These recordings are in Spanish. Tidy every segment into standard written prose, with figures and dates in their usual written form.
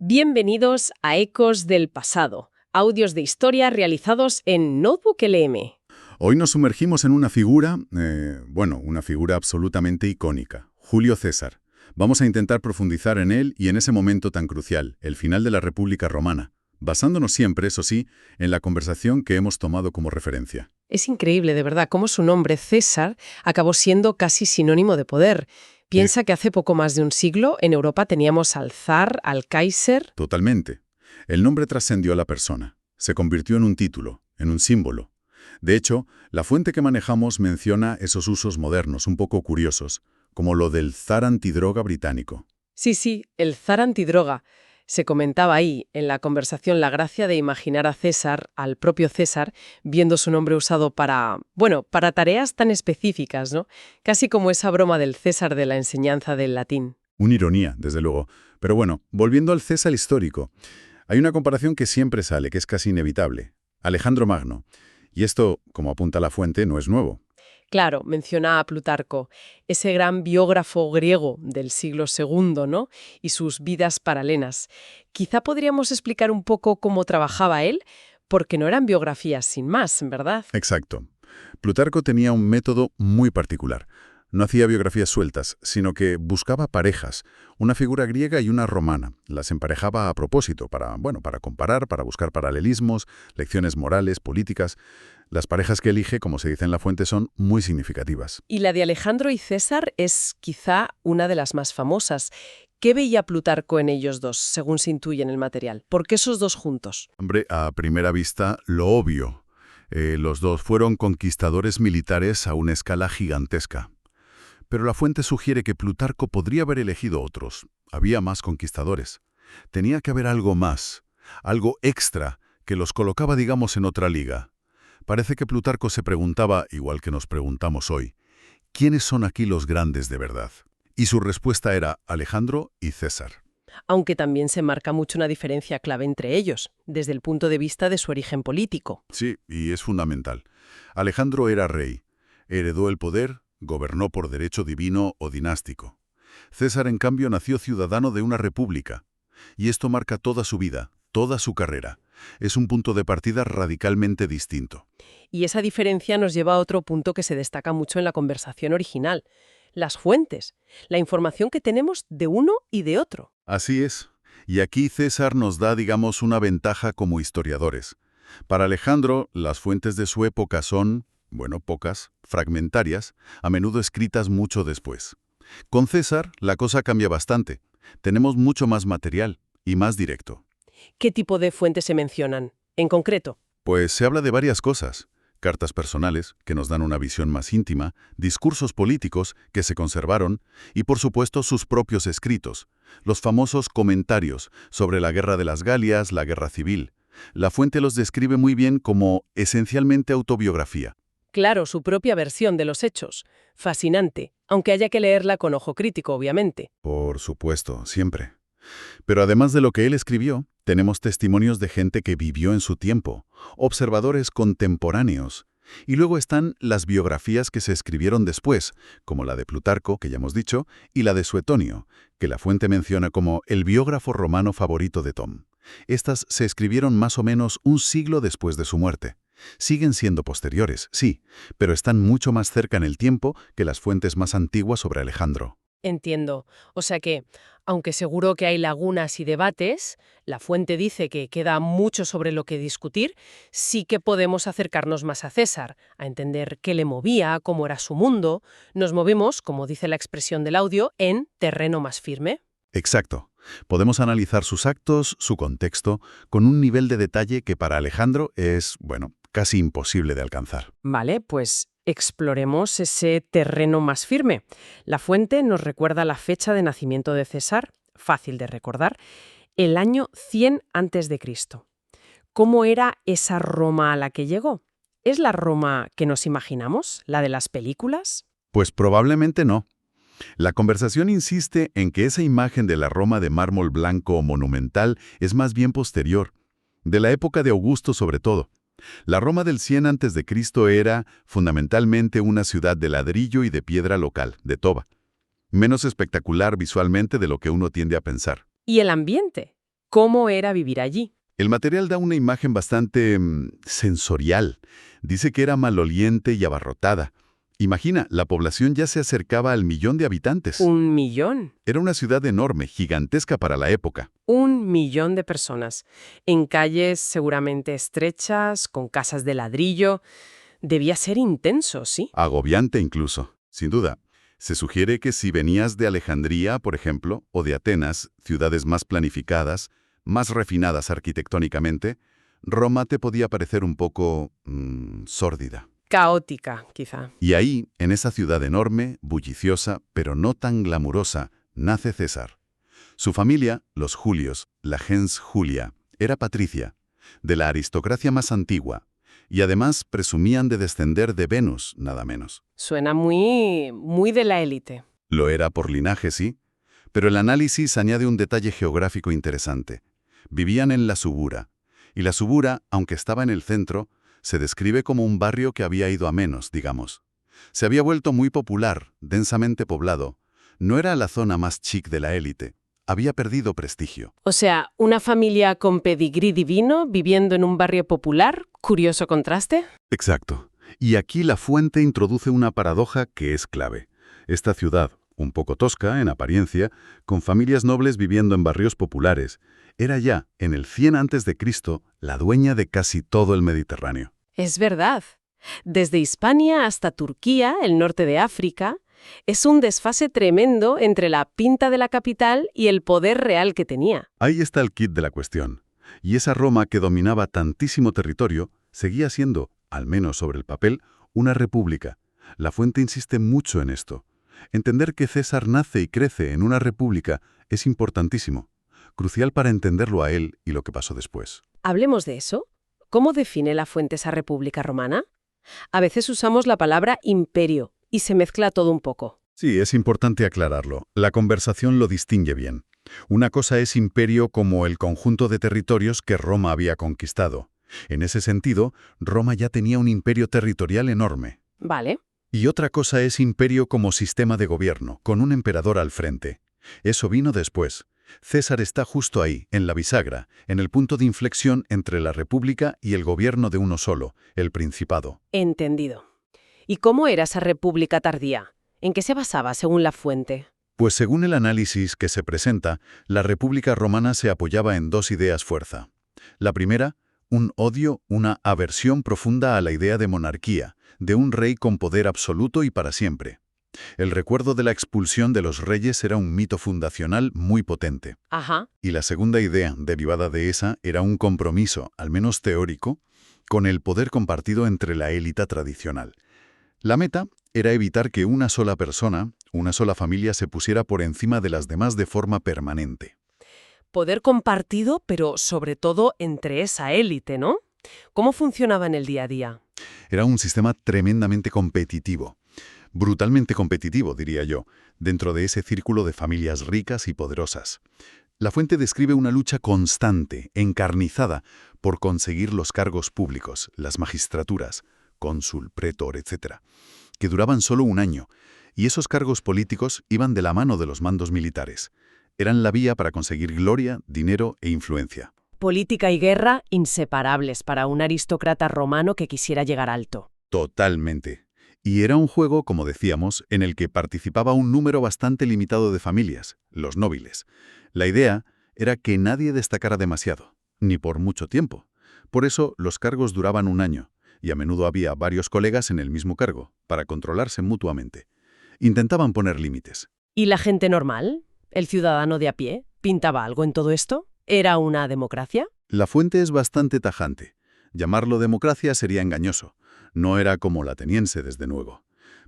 Bienvenidos a Ecos del Pasado, audios de historia realizados en Notebook LM. Hoy nos sumergimos en una figura, una figura absolutamente icónica, Julio César. Vamos a intentar profundizar en él y en ese momento tan crucial, el final de la República Romana, basándonos siempre, eso sí, en la conversación que hemos tomado como referencia. Es increíble, de verdad, cómo su nombre, César, acabó siendo casi sinónimo de poder. Piensa que hace poco más de un siglo en Europa teníamos al zar, al Kaiser. Totalmente. El nombre trascendió a la persona. Se convirtió en un título, en un símbolo. De hecho, la fuente que manejamos menciona esos usos modernos, un poco curiosos, como lo del zar antidroga británico. Sí, el zar antidroga. Se comentaba ahí, en la conversación, la gracia de imaginar a César, al propio César, viendo su nombre usado para tareas tan específicas, ¿no? Casi como esa broma del César de la enseñanza del latín. Una ironía, desde luego. Pero bueno, volviendo al César histórico, hay una comparación que siempre sale, que es casi inevitable. Alejandro Magno. Y esto, como apunta la fuente, no es nuevo. Claro, menciona a Plutarco, ese gran biógrafo griego del siglo II, ¿no? Y sus vidas paralelas. Quizá podríamos explicar un poco cómo trabajaba él, porque no eran biografías sin más, ¿verdad? Exacto. Plutarco tenía un método muy particular. No hacía biografías sueltas, sino que buscaba parejas, una figura griega y una romana. Las emparejaba a propósito, para comparar, para buscar paralelismos, lecciones morales, políticas. Las parejas que elige, como se dice en la fuente, son muy significativas. Y la de Alejandro y César es quizá una de las más famosas. ¿Qué veía Plutarco en ellos dos, según se intuye en el material? ¿Por qué esos dos juntos? Hombre, a primera vista, lo obvio. Los dos fueron conquistadores militares a una escala gigantesca. Pero la fuente sugiere que Plutarco podría haber elegido otros. Había más conquistadores. Tenía que haber algo más, algo extra, que los colocaba, digamos, en otra liga. Parece que Plutarco se preguntaba, igual que nos preguntamos hoy, ¿quiénes son aquí los grandes de verdad? Y su respuesta era Alejandro y César. Aunque también se marca mucho una diferencia clave entre ellos, desde el punto de vista de su origen político. Sí, y es fundamental. Alejandro era rey, heredó el poder, gobernó por derecho divino o dinástico. César, en cambio, nació ciudadano de una república. Y esto marca toda su vida, toda su carrera. Es un punto de partida radicalmente distinto. Y esa diferencia nos lleva a otro punto que se destaca mucho en la conversación original. Las fuentes, la información que tenemos de uno y de otro. Así es. Y aquí César nos da, digamos, una ventaja como historiadores. Para Alejandro, las fuentes de su época son, pocas, fragmentarias, a menudo escritas mucho después. Con César, la cosa cambia bastante. Tenemos mucho más material y más directo. ¿Qué tipo de fuentes se mencionan, en concreto? Pues se habla de varias cosas. Cartas personales, que nos dan una visión más íntima, discursos políticos, que se conservaron, y por supuesto sus propios escritos, los famosos comentarios sobre la Guerra de las Galias, la Guerra Civil. La fuente los describe muy bien como esencialmente autobiografía. Claro, su propia versión de los hechos. Fascinante, aunque haya que leerla con ojo crítico, obviamente. Por supuesto, siempre. Pero además de lo que él escribió, tenemos testimonios de gente que vivió en su tiempo, observadores contemporáneos. Y luego están las biografías que se escribieron después, como la de Plutarco, que ya hemos dicho, y la de Suetonio, que la fuente menciona como el biógrafo romano favorito de Tom. Estas se escribieron más o menos un siglo después de su muerte. Siguen siendo posteriores, sí, pero están mucho más cerca en el tiempo que las fuentes más antiguas sobre Alejandro. Entiendo. O sea que, aunque seguro que hay lagunas y debates, la fuente dice que queda mucho sobre lo que discutir, sí que podemos acercarnos más a César, a entender qué le movía, cómo era su mundo. Nos movemos, como dice la expresión del audio, en terreno más firme. Exacto. Podemos analizar sus actos, su contexto, con un nivel de detalle que para Alejandro es, casi imposible de alcanzar. Vale, pues exploremos ese terreno más firme. La fuente nos recuerda la fecha de nacimiento de César, fácil de recordar, el año 100 a.C. ¿Cómo era esa Roma a la que llegó? ¿Es la Roma que nos imaginamos, la de las películas? Pues probablemente no. La conversación insiste en que esa imagen de la Roma de mármol blanco monumental es más bien posterior, de la época de Augusto sobre todo. La Roma del 100 a.C. era, fundamentalmente, una ciudad de ladrillo y de piedra local, de toba. Menos espectacular visualmente de lo que uno tiende a pensar. ¿Y el ambiente? ¿Cómo era vivir allí? El material da una imagen bastante sensorial. Dice que era maloliente y abarrotada. Imagina, la población ya se acercaba al 1.000.000 de habitantes. 1.000.000. Era una ciudad enorme, gigantesca para la época. 1.000.000 de personas. En calles seguramente estrechas, con casas de ladrillo. Debía ser intenso, ¿sí? Agobiante incluso, sin duda. Se sugiere que si venías de Alejandría, por ejemplo, o de Atenas, ciudades más planificadas, más refinadas arquitectónicamente, Roma te podía parecer un poco sórdida. Caótica, quizá. Y ahí, en esa ciudad enorme, bulliciosa, pero no tan glamurosa, nace César. Su familia, los Julios, la gens Julia, era patricia, de la aristocracia más antigua, y además presumían de descender de Venus, nada menos. Suena muy de la élite. Lo era por linaje, sí, pero el análisis añade un detalle geográfico interesante. Vivían en la Subura, y la Subura, aunque estaba en el centro, se describe como un barrio que había ido a menos, digamos. Se había vuelto muy popular, densamente poblado. No era la zona más chic de la élite. Había perdido prestigio. O sea, una familia con pedigrí divino viviendo en un barrio popular. Curioso contraste. Exacto. Y aquí la fuente introduce una paradoja que es clave. Esta ciudad, un poco tosca en apariencia, con familias nobles viviendo en barrios populares, era ya, en el 100 a.C., la dueña de casi todo el Mediterráneo. Es verdad. Desde Hispania hasta Turquía, el norte de África, es un desfase tremendo entre la pinta de la capital y el poder real que tenía. Ahí está el quid de la cuestión. Y esa Roma que dominaba tantísimo territorio seguía siendo, al menos sobre el papel, una república. La fuente insiste mucho en esto. Entender que César nace y crece en una república es importantísimo, crucial para entenderlo a él y lo que pasó después. Hablemos de eso. ¿Cómo define la fuente esa república romana? A veces usamos la palabra imperio y se mezcla todo un poco. Sí, es importante aclararlo. La conversación lo distingue bien. Una cosa es imperio como el conjunto de territorios que Roma había conquistado. En ese sentido, Roma ya tenía un imperio territorial enorme. Vale. Y otra cosa es imperio como sistema de gobierno, con un emperador al frente. Eso vino después. César está justo ahí, en la bisagra, en el punto de inflexión entre la república y el gobierno de uno solo, el principado. Entendido. ¿Y cómo era esa república tardía? ¿En qué se basaba según la fuente? Pues según el análisis que se presenta, la República Romana se apoyaba en dos ideas fuerza. La primera, un odio, una aversión profunda a la idea de monarquía, de un rey con poder absoluto y para siempre. El recuerdo de la expulsión de los reyes era un mito fundacional muy potente. Ajá. Y la segunda idea, derivada de esa, era un compromiso, al menos teórico, con el poder compartido entre la élite tradicional. La meta era evitar que una sola persona, una sola familia se pusiera por encima de las demás de forma permanente. Poder compartido, pero sobre todo entre esa élite, ¿no? ¿Cómo funcionaba en el día a día? Era un sistema tremendamente competitivo. Brutalmente competitivo, diría yo, dentro de ese círculo de familias ricas y poderosas. La fuente describe una lucha constante, encarnizada, por conseguir los cargos públicos, las magistraturas, cónsul, pretor, etc., que duraban solo un año, y esos cargos políticos iban de la mano de los mandos militares. Eran la vía para conseguir gloria, dinero e influencia. Política y guerra inseparables para un aristócrata romano que quisiera llegar alto. Totalmente. Y era un juego, como decíamos, en el que participaba un número bastante limitado de familias, los nobles. La idea era que nadie destacara demasiado, ni por mucho tiempo. Por eso los cargos duraban un año, y a menudo había varios colegas en el mismo cargo, para controlarse mutuamente. Intentaban poner límites. ¿Y la gente normal? ¿El ciudadano de a pie? ¿Pintaba algo en todo esto? ¿Era una democracia? La fuente es bastante tajante. Llamarlo democracia sería engañoso. No era como la ateniense, desde luego.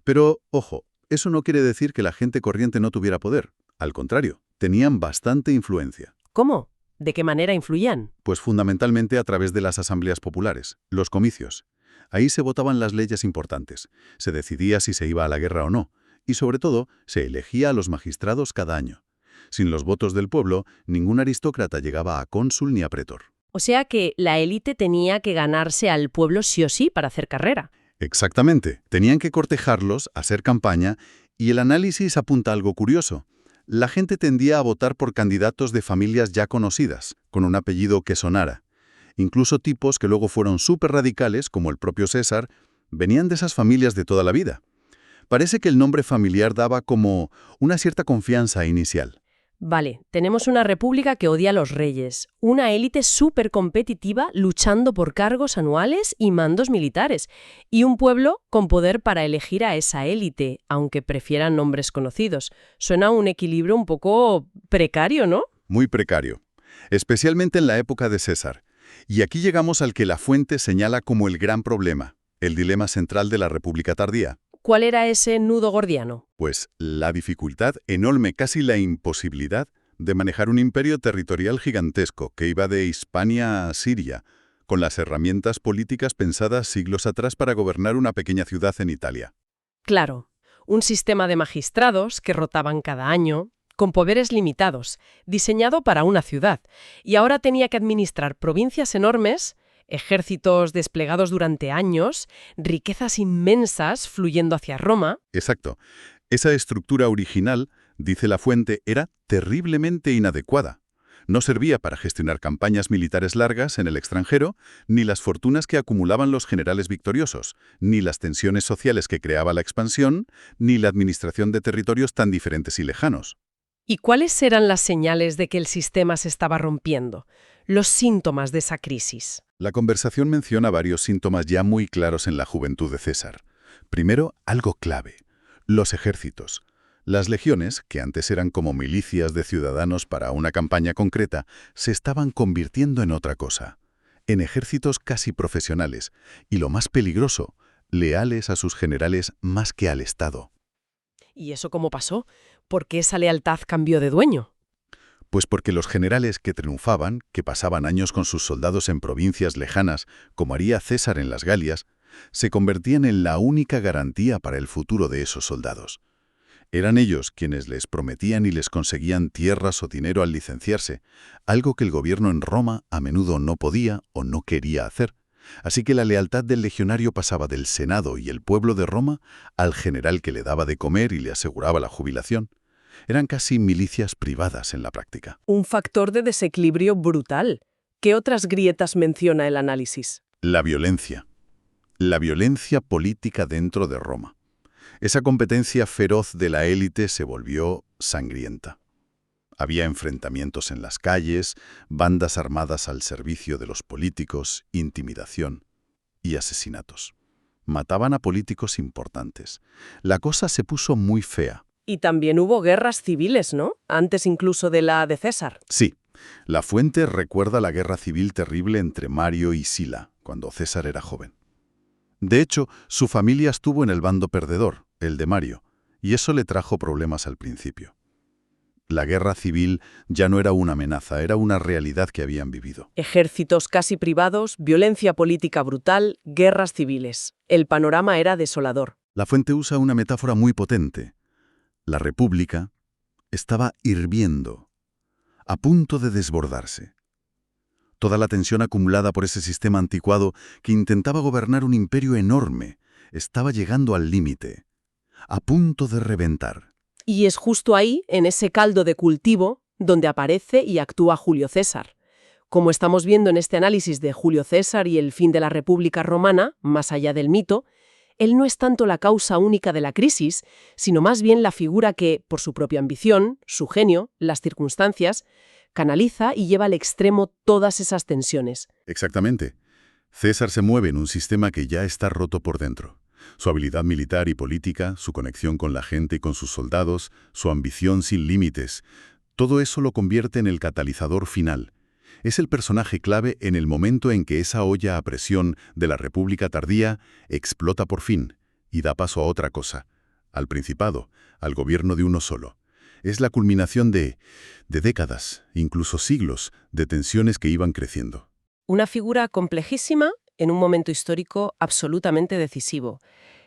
Pero, ojo, eso no quiere decir que la gente corriente no tuviera poder. Al contrario, tenían bastante influencia. ¿Cómo? ¿De qué manera influían? Pues fundamentalmente a través de las asambleas populares, los comicios. Ahí se votaban las leyes importantes, se decidía si se iba a la guerra o no, y sobre todo, se elegía a los magistrados cada año. Sin los votos del pueblo, ningún aristócrata llegaba a cónsul ni a pretor. O sea que la élite tenía que ganarse al pueblo sí o sí para hacer carrera. Exactamente. Tenían que cortejarlos, hacer campaña, y el análisis apunta a algo curioso. la gente tendía a votar por candidatos de familias ya conocidas, con un apellido que sonara. Incluso tipos que luego fueron súper radicales, como el propio César, venían de esas familias de toda la vida. Parece que el nombre familiar daba como una cierta confianza inicial. Vale, tenemos una república que odia a los reyes, una élite súper competitiva luchando por cargos anuales y mandos militares, y un pueblo con poder para elegir a esa élite, aunque prefieran nombres conocidos. Suena un equilibrio un poco precario, ¿no? Muy precario, especialmente en la época de César. Y aquí llegamos al que la fuente señala como el gran problema, el dilema central de la República tardía. ¿Cuál era ese nudo gordiano? Pues la dificultad enorme, casi la imposibilidad, de manejar un imperio territorial gigantesco que iba de Hispania a Siria, con las herramientas políticas pensadas siglos atrás para gobernar una pequeña ciudad en Italia. Claro, un sistema de magistrados que rotaban cada año, con poderes limitados, diseñado para una ciudad, y ahora tenía que administrar provincias enormes, ejércitos desplegados durante años, riquezas inmensas fluyendo hacia Roma. Exacto. Esa estructura original, dice la fuente, era terriblemente inadecuada. No servía para gestionar campañas militares largas en el extranjero, ni las fortunas que acumulaban los generales victoriosos, ni las tensiones sociales que creaba la expansión, ni la administración de territorios tan diferentes y lejanos. ¿Y cuáles eran las señales de que el sistema se estaba rompiendo? Los síntomas de esa crisis. La conversación menciona varios síntomas ya muy claros en la juventud de César. Primero, algo clave: los ejércitos. Las legiones, que antes eran como milicias de ciudadanos para una campaña concreta, se estaban convirtiendo en otra cosa, en ejércitos casi profesionales, y lo más peligroso, leales a sus generales más que al Estado. ¿Y eso cómo pasó? ¿Por qué esa lealtad cambió de dueño? Pues porque los generales que triunfaban, que pasaban años con sus soldados en provincias lejanas, como haría César en las Galias, se convertían en la única garantía para el futuro de esos soldados. Eran ellos quienes les prometían y les conseguían tierras o dinero al licenciarse, algo que el gobierno en Roma a menudo no podía o no quería hacer. Así que la lealtad del legionario pasaba del Senado y el pueblo de Roma al general que le daba de comer y le aseguraba la jubilación. Eran casi milicias privadas en la práctica. Un factor de desequilibrio brutal. ¿Qué otras grietas menciona el análisis? La violencia. La violencia política dentro de Roma. Esa competencia feroz de la élite se volvió sangrienta. Había enfrentamientos en las calles, bandas armadas al servicio de los políticos, intimidación y asesinatos. Mataban a políticos importantes. La cosa se puso muy fea. Y también hubo guerras civiles, ¿no? Antes incluso de la de César. Sí, la fuente recuerda la guerra civil terrible entre Mario y Sila, cuando César era joven. De hecho, su familia estuvo en el bando perdedor, el de Mario, y eso le trajo problemas al principio. La guerra civil ya no era una amenaza, era una realidad que habían vivido. Ejércitos casi privados, violencia política brutal, guerras civiles. El panorama era desolador. La fuente usa una metáfora muy potente. La República estaba hirviendo, a punto de desbordarse. Toda la tensión acumulada por ese sistema anticuado que intentaba gobernar un imperio enorme estaba llegando al límite, a punto de reventar. Y es justo ahí, en ese caldo de cultivo, donde aparece y actúa Julio César. Como estamos viendo en este análisis de Julio César y el fin de la República Romana, más allá del mito, él no es tanto la causa única de la crisis, sino más bien la figura que, por su propia ambición, su genio, las circunstancias, canaliza y lleva al extremo todas esas tensiones. Exactamente. César se mueve en un sistema que ya está roto por dentro. Su habilidad militar y política, su conexión con la gente y con sus soldados, su ambición sin límites, todo eso lo convierte en el catalizador final. Es el personaje clave en el momento en que esa olla a presión de la República tardía explota por fin y da paso a otra cosa, al principado, al gobierno de uno solo. Es la culminación de décadas, incluso siglos, de tensiones que iban creciendo. Una figura complejísima en un momento histórico absolutamente decisivo.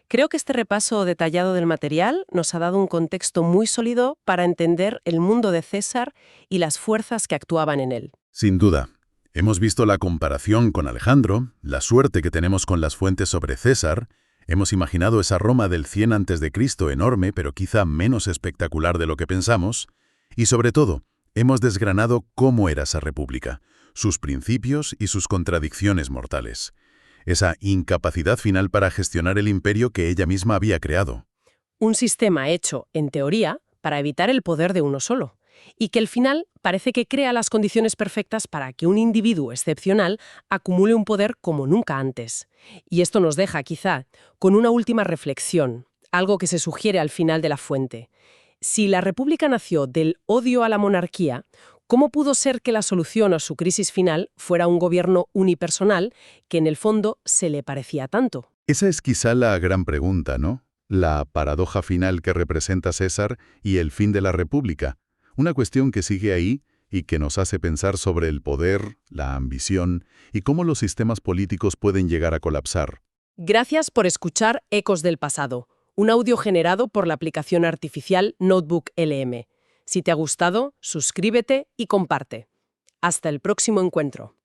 Creo que este repaso detallado del material nos ha dado un contexto muy sólido para entender el mundo de César y las fuerzas que actuaban en él. Sin duda. Hemos visto la comparación con Alejandro, la suerte que tenemos con las fuentes sobre César. Hemos imaginado esa Roma del 100 a.C. enorme, pero quizá menos espectacular de lo que pensamos. Y sobre todo, hemos desgranado cómo era esa república, sus principios y sus contradicciones mortales. Esa incapacidad final para gestionar el imperio que ella misma había creado. Un sistema hecho, en teoría, para evitar el poder de uno solo, y que al final parece que crea las condiciones perfectas para que un individuo excepcional acumule un poder como nunca antes. Y esto nos deja, quizá, con una última reflexión, algo que se sugiere al final de la fuente. Si la República nació del odio a la monarquía, ¿cómo pudo ser que la solución a su crisis final fuera un gobierno unipersonal que en el fondo se le parecía tanto? Esa es quizá la gran pregunta, ¿no? La paradoja final que representa César y el fin de la República. Una cuestión que sigue ahí y que nos hace pensar sobre el poder, la ambición y cómo los sistemas políticos pueden llegar a colapsar. Gracias por escuchar Ecos del Pasado, un audio generado por la aplicación artificial Notebook LM. Si te ha gustado, suscríbete y comparte. Hasta el próximo encuentro.